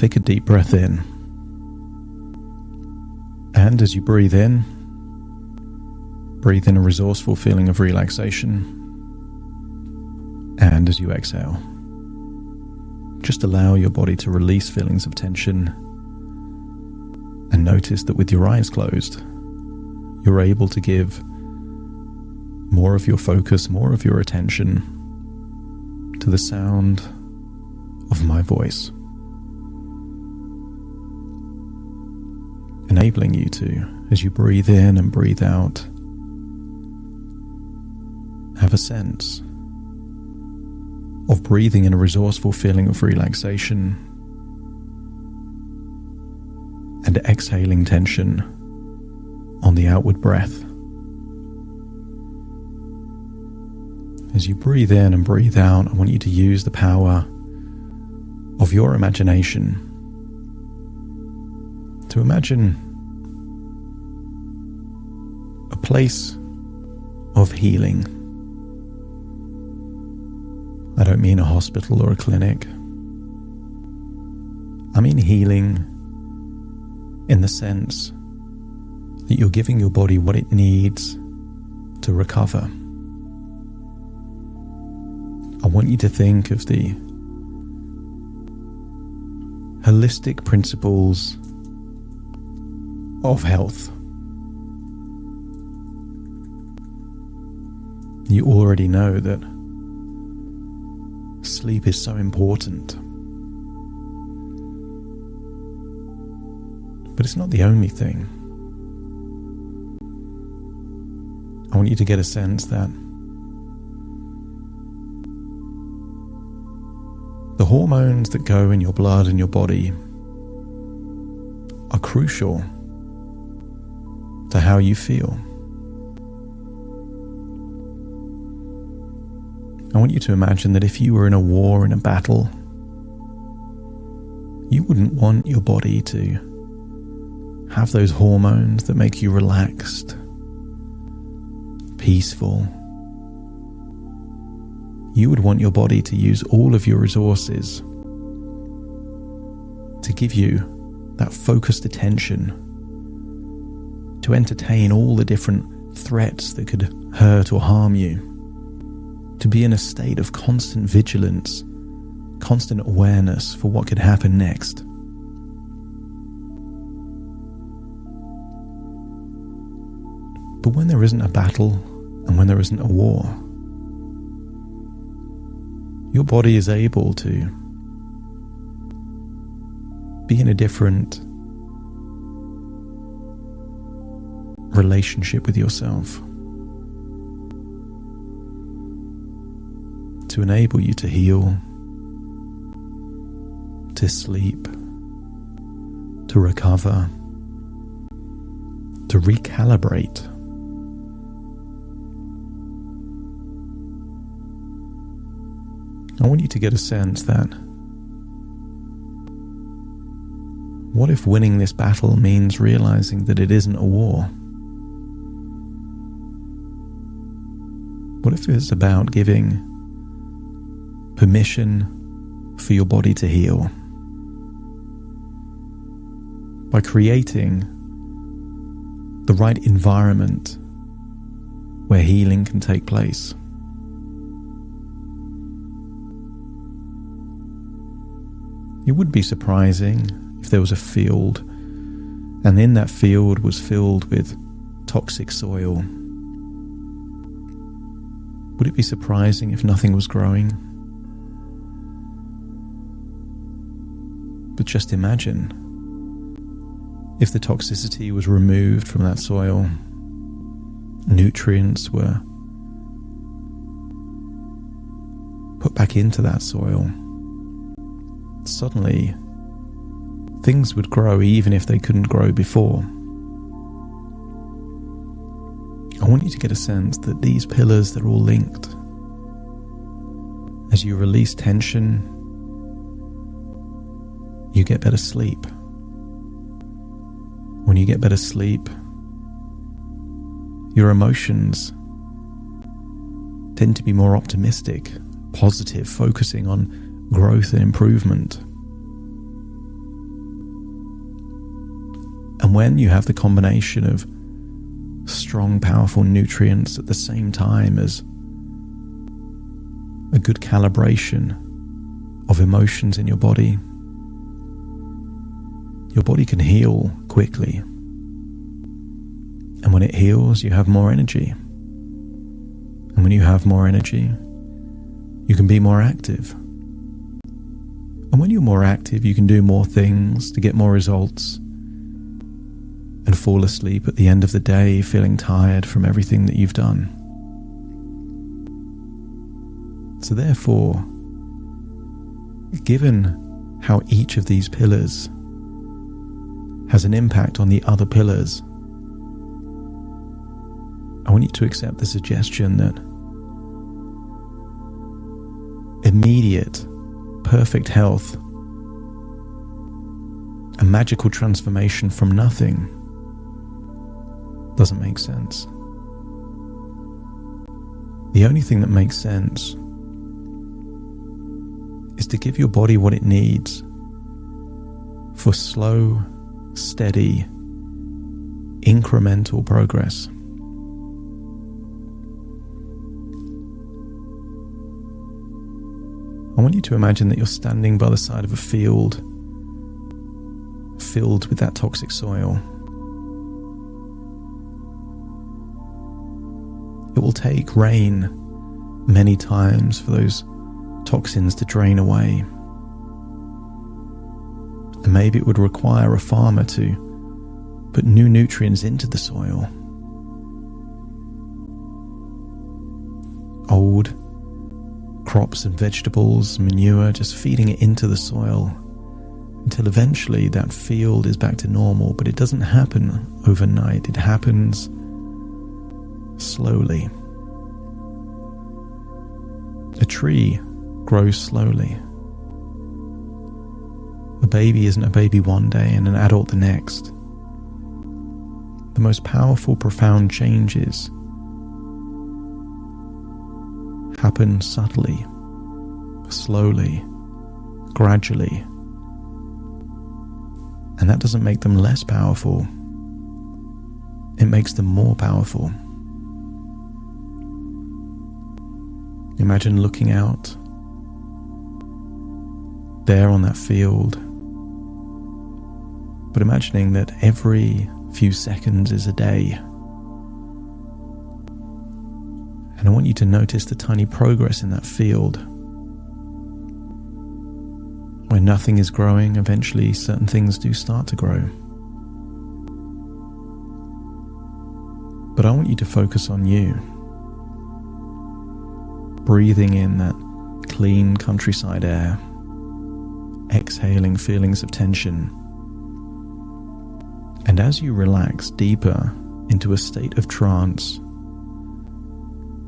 Take a deep breath in. And as you breathe in a resourceful feeling of relaxation. And as you exhale, just allow your body to release feelings of tension, and notice that with your eyes closed, you're able to give more of your focus, more of your attention to the sound of my voice, enabling you to, as you breathe in and breathe out, have a sense of breathing in a resourceful feeling of relaxation and exhaling tension on the outward breath. As you breathe in and breathe out, I want you to use the power of your imagination to imagine a place of healing. I don't mean a hospital or a clinic. I mean healing in the sense that you're giving your body what it needs to recover. I want you to think of the holistic principles of health. You already know that sleep is so important. But it's not the only thing. I want you to get a sense that the hormones that go in your blood and your body are crucial to how you feel. I want you to imagine that if you were in a war, in a battle, you wouldn't want your body to have those hormones that make you relaxed, peaceful. You would want your body to use all of your resources to give you that focused attention, to entertain all the different threats that could hurt or harm you, to be in a state of constant vigilance, constant awareness for what could happen next. But when there isn't a battle and when there isn't a war, your body is able to be in a different relationship with yourself, to enable you to heal, to sleep, to recover, to recalibrate. I want you to get a sense that what if winning this battle means realizing that it isn't a war? What if it's about giving permission for your body to heal by creating the right environment where healing can take place? It would be surprising if there was a field and in that field was filled with toxic soil. Would it be surprising if nothing was growing? But just imagine if the toxicity was removed from that soil, nutrients were put back into that soil. Suddenly, things would grow even if they couldn't grow before. I want you to get a sense that these pillars, they're all linked. As you release tension, you get better sleep. When you get better sleep, your emotions tend to be more optimistic, positive, focusing on growth and improvement. And when you have the combination of strong, powerful nutrients at the same time as a good calibration of emotions in your body can heal quickly. And when it heals, you have more energy. And when you have more energy, you can be more active. And when you're more active, you can do more things to get more results and fall asleep at the end of the day feeling tired from everything that you've done. So therefore, given how each of these pillars has an impact on the other pillars, I want you to accept the suggestion that immediate, perfect health, a magical transformation from nothing, doesn't make sense. The only thing that makes sense is to give your body what it needs for slow, steady, incremental progress. I want you to imagine that you're standing by the side of a field filled with that toxic soil. It will take rain many times for those toxins to drain away. And maybe it would require a farmer to put new nutrients into the soil. Old crops and vegetables, manure, just feeding it into the soil until eventually that field is back to normal. But it doesn't happen overnight. It happens slowly. A tree grows slowly. A baby isn't a baby one day and an adult the next. The most powerful, profound changes happen subtly, slowly, gradually. And that doesn't make them less powerful. It makes them more powerful. Imagine looking out there on that field, but imagining that every few seconds is a day. And I want you to notice the tiny progress in that field. When nothing is growing, eventually certain things do start to grow. But I want you to focus on you. Breathing in that clean countryside air, exhaling feelings of tension. And as you relax deeper into a state of trance,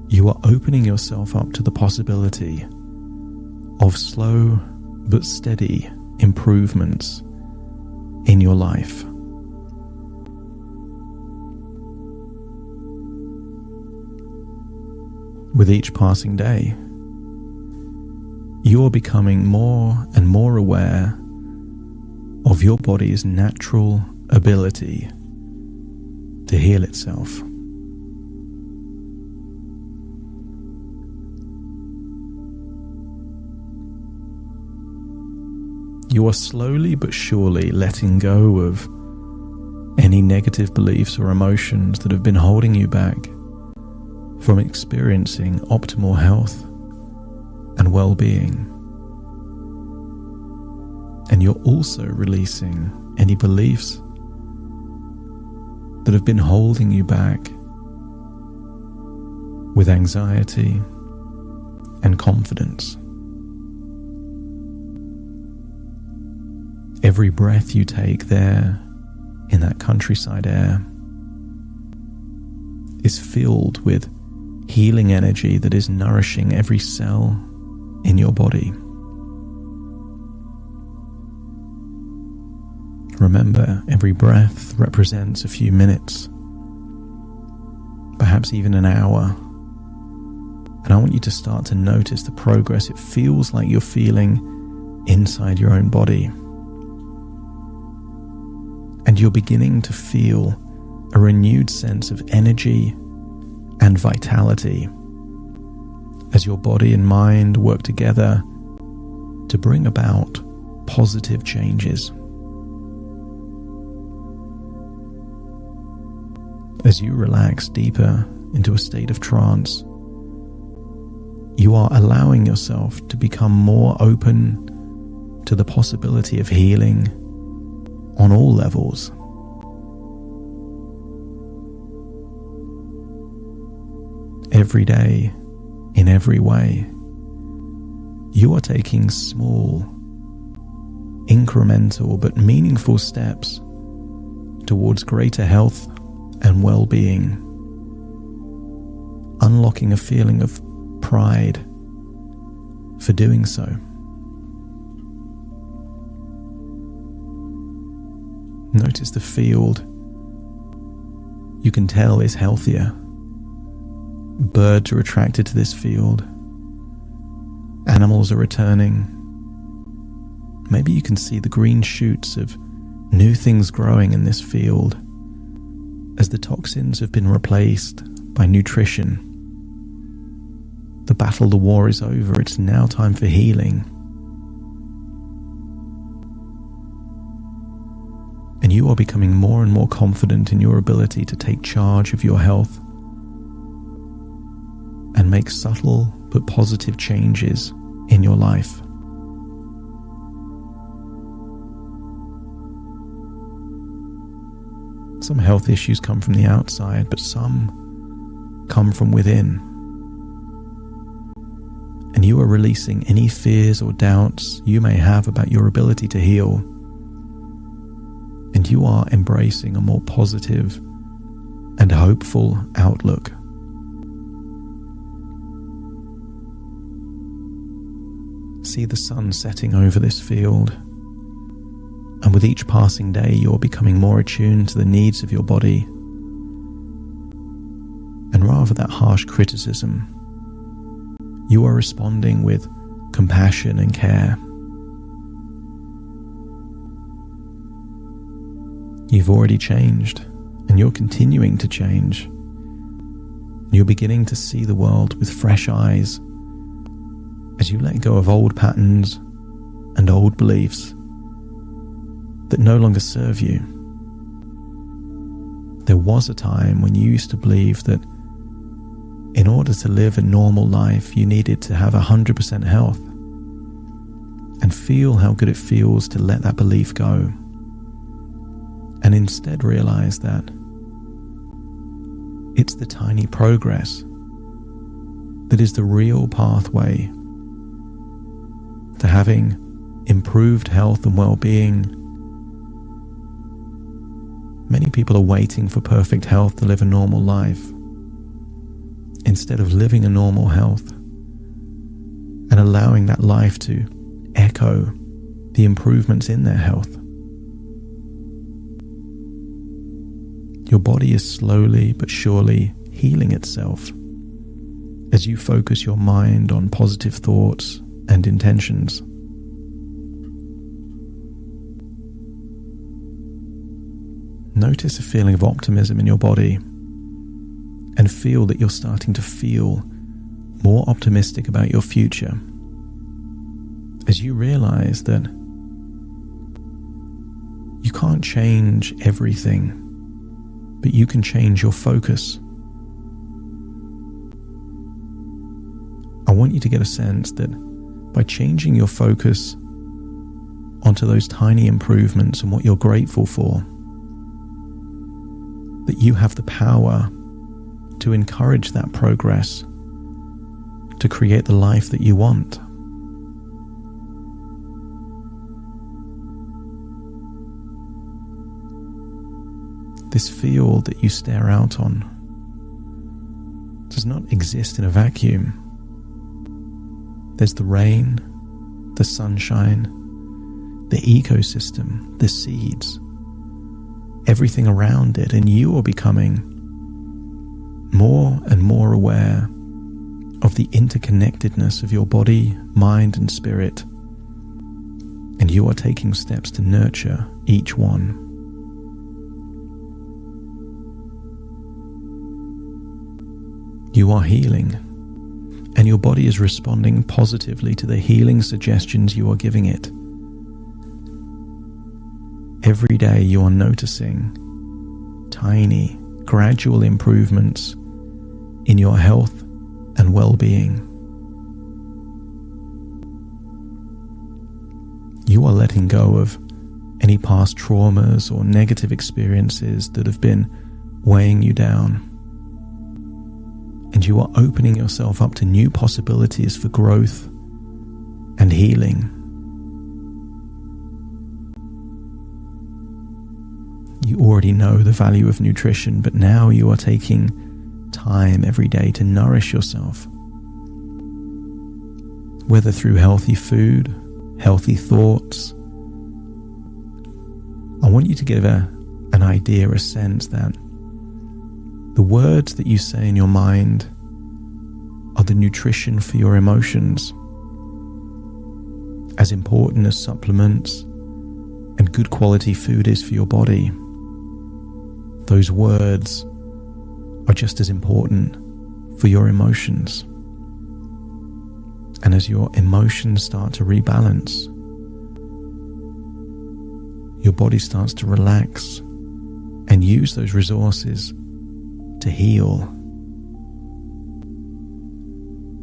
you are opening yourself up to the possibility of slow but steady improvements in your life. With each passing day, you are becoming more and more aware of your body's natural ability to heal itself. You are slowly but surely letting go of any negative beliefs or emotions that have been holding you back from experiencing optimal health and well-being. And you're also releasing any beliefs that have been holding you back with anxiety and confidence. Every breath you take there in that countryside air is filled with healing energy that is nourishing every cell in your body. Remember, every breath represents a few minutes, perhaps even an hour. And I want you to start to notice the progress it feels like you're feeling inside your own body. And and you're beginning to feel a renewed sense of energy and vitality as your body and mind work together to bring about positive changes. As you relax deeper into a state of trance, you are allowing yourself to become more open to the possibility of healing on all levels. Every day, in every way, you are taking small, incremental but meaningful steps towards greater health and well-being, unlocking a feeling of pride for doing so. Notice the field you can tell is healthier. Birds are attracted to this field. Animals are returning. Maybe you can see the green shoots of new things growing in this field as the toxins have been replaced by nutrition. The battle, the war is over. It's now time for healing. And you are becoming more and more confident in your ability to take charge of your health and make subtle but positive changes in your life. Some health issues come from the outside, but some come from within. And you are releasing any fears or doubts you may have about your ability to heal. And you are embracing a more positive and hopeful outlook. See the sun setting over this field, and with each passing day you're becoming more attuned to the needs of your body, and rather than harsh criticism, you are responding with compassion and care. You've already changed, and you're continuing to change. You're beginning to see the world with fresh eyes as you let go of old patterns and old beliefs that no longer serve you. There was a time when you used to believe that in order to live a normal life, you needed to have 100% health, and feel how good it feels to let that belief go, and instead realize that it's the tiny progress that is the real pathway to having improved health and well-being. Many people are waiting for perfect health to live a normal life, instead of living a normal health and allowing that life to echo the improvements in their health. Your body is slowly but surely healing itself as you focus your mind on positive thoughts and intentions. Notice a feeling of optimism in your body and feel that you're starting to feel more optimistic about your future as you realize that you can't change everything, but you can change your focus. I want you to get a sense that by changing your focus onto those tiny improvements and what you're grateful for, that you have the power to encourage that progress to create the life that you want. This field that you stare out on does not exist in a vacuum. There's the rain, the sunshine, the ecosystem, the seeds, everything around it, and you are becoming more and more aware of the interconnectedness of your body, mind, and spirit, and you are taking steps to nurture each one. You are healing, and your body is responding positively to the healing suggestions you are giving it. Every day you are noticing tiny, gradual improvements in your health and well-being. You are letting go of any past traumas or negative experiences that have been weighing you down. And you are opening yourself up to new possibilities for growth and healing. You already know the value of nutrition, but now you are taking time every day to nourish yourself. Whether through healthy food, healthy thoughts. I want you to give an idea, a sense that the words that you say in your mind are the nutrition for your emotions. As important as supplements and good quality food is for your body, those words are just as important for your emotions. And as your emotions start to rebalance, your body starts to relax and use those resources to heal,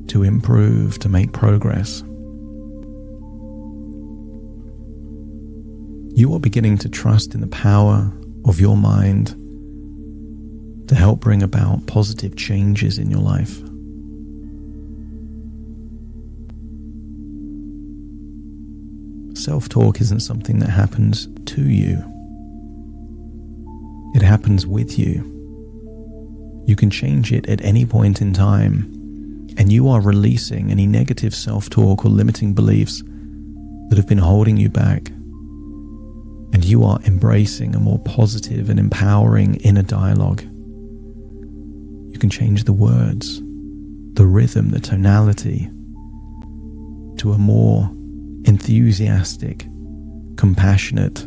to improve, to make progress. You are beginning to trust in the power of your mind to help bring about positive changes in your life. Self-talk isn't something that happens to you. It happens with you. You can change it at any point in time, and you are releasing any negative self-talk or limiting beliefs that have been holding you back. And you are embracing a more positive and empowering inner dialogue. You can change the words, the rhythm, the tonality to a more enthusiastic, compassionate,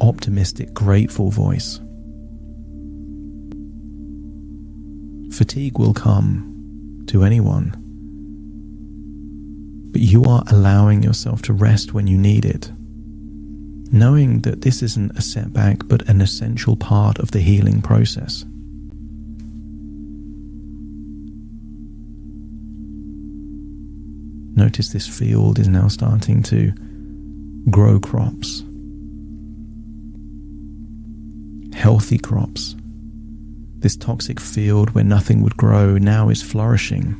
optimistic, grateful voice. Fatigue will come to anyone, but you are allowing yourself to rest when you need it, knowing that this isn't a setback but an essential part of the healing process. Notice this field is now starting to grow crops, healthy crops. This toxic field where nothing would grow now is flourishing.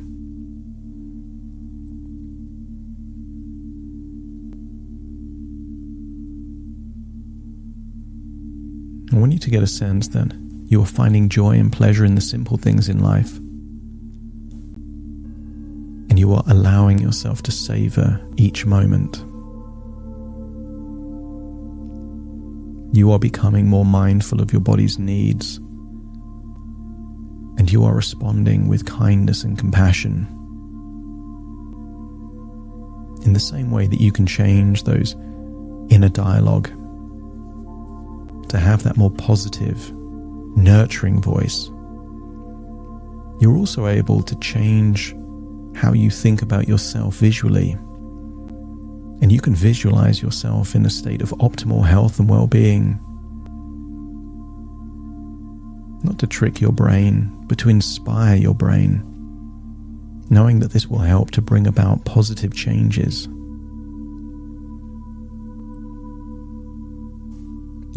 I want you to get a sense that you are finding joy and pleasure in the simple things in life. And you are allowing yourself to savor each moment. You are becoming more mindful of your body's needs, and you are responding with kindness and compassion. In the same way that you can change those inner dialogue to have that more positive, nurturing voice, you're also able to change how you think about yourself visually. And you can visualize yourself in a state of optimal health and well-being. Not to trick your brain, but to inspire your brain, knowing that this will help to bring about positive changes.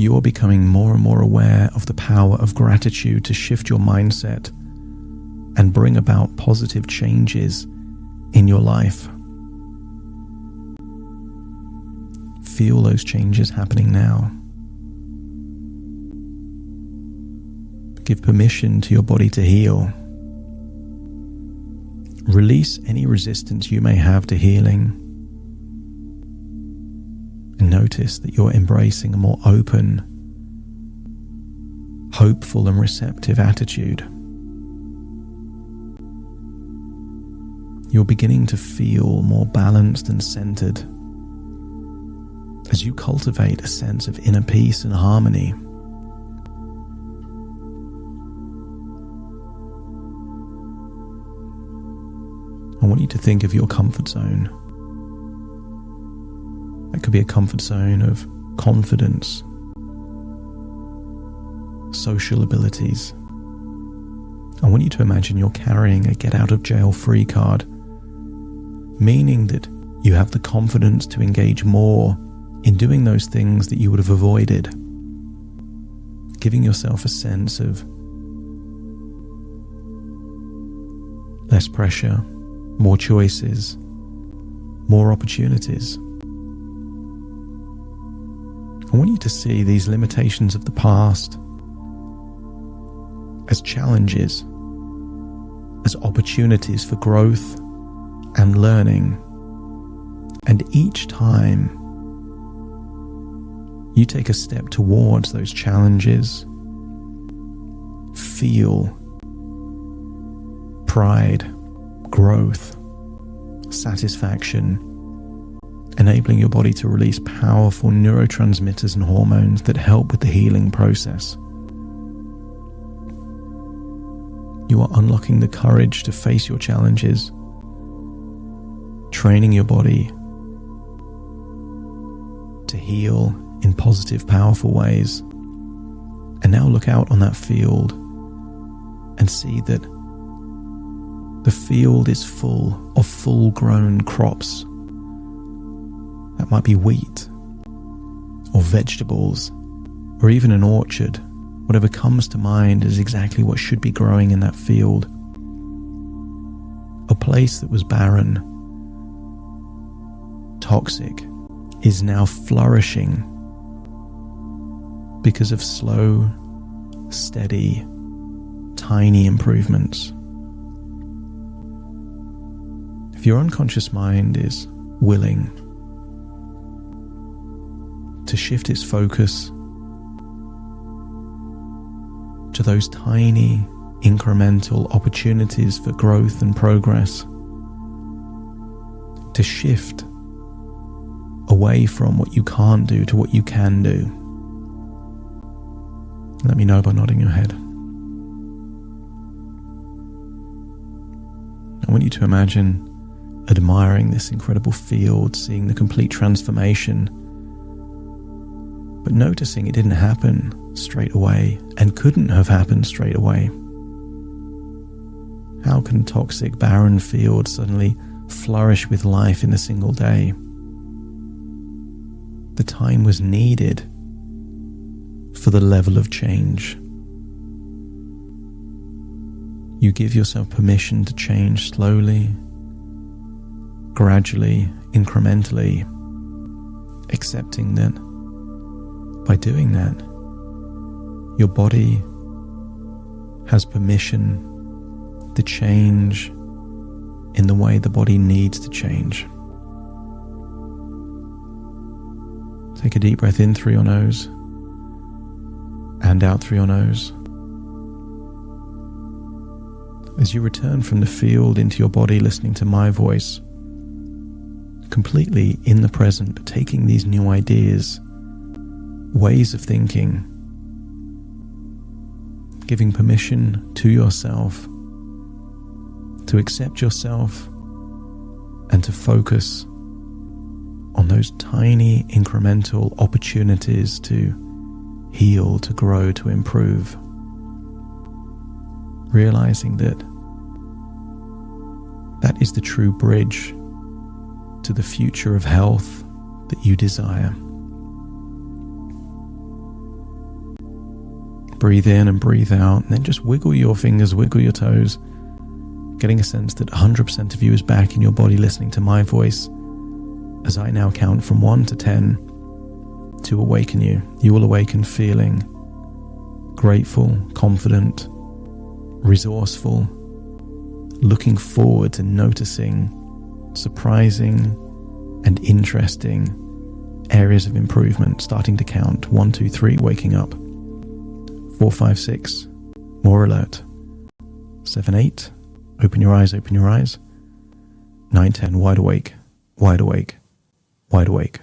You are becoming more and more aware of the power of gratitude to shift your mindset and bring about positive changes in your life. Feel those changes happening now. Give permission to your body to heal. Release any resistance you may have to healing. And notice that you're embracing a more open, hopeful and receptive attitude. You're beginning to feel more balanced and centered as you cultivate a sense of inner peace and harmony. want you to think of your comfort zone. That could be a comfort zone of confidence, social abilities. I want you to imagine you're carrying a get-out-of-jail-free card, meaning that you have the confidence to engage more in doing those things that you would have avoided, giving yourself a sense of less pressure, more choices, more opportunities. I want you to see these limitations of the past as challenges, as opportunities for growth and learning. And each time you take a step towards those challenges, feel pride, growth, satisfaction, enabling your body to release powerful neurotransmitters and hormones that help with the healing process. You are unlocking the courage to face your challenges, training your body to heal in positive, powerful ways. And now look out on that field and see that the field is full of full-grown crops. That might be wheat or vegetables or even an orchard. Whatever comes to mind is exactly what should be growing in that field. A place that was barren, toxic, is now flourishing because of slow, steady, tiny improvements. If your unconscious mind is willing to shift its focus to those tiny, incremental opportunities for growth and progress, to shift away from what you can't do to what you can do. Let me know by nodding your head. I want you to imagine admiring this incredible field, seeing the complete transformation, but noticing it didn't happen straight away and couldn't have happened straight away. How can toxic, barren field suddenly flourish with life in a single day? The time was needed for the level of change. You give yourself permission to change slowly, gradually, incrementally, accepting that by doing that, your body has permission to change in the way the body needs to change. Take a deep breath in through your nose and out through your nose. As you return from the field into your body, listening to my voice, completely in the present, but taking these new ideas, ways of thinking, giving permission to yourself to accept yourself and to focus on those tiny incremental opportunities to heal, to grow, to improve. Realizing that that is the true bridge to the future of health that you desire. Breathe in and breathe out, and then just wiggle your fingers, wiggle your toes, getting a sense that 100% of you is back in your body, listening to my voice as I now count from 1 to 10 to awaken you. You will awaken feeling grateful, confident, resourceful, looking forward to noticing surprising and interesting areas of improvement, starting to count. 1, 2, 3, waking up. 4, 5, 6, more alert. 7, 8, open your eyes, open your eyes. 9, 10, wide awake, wide awake, wide awake.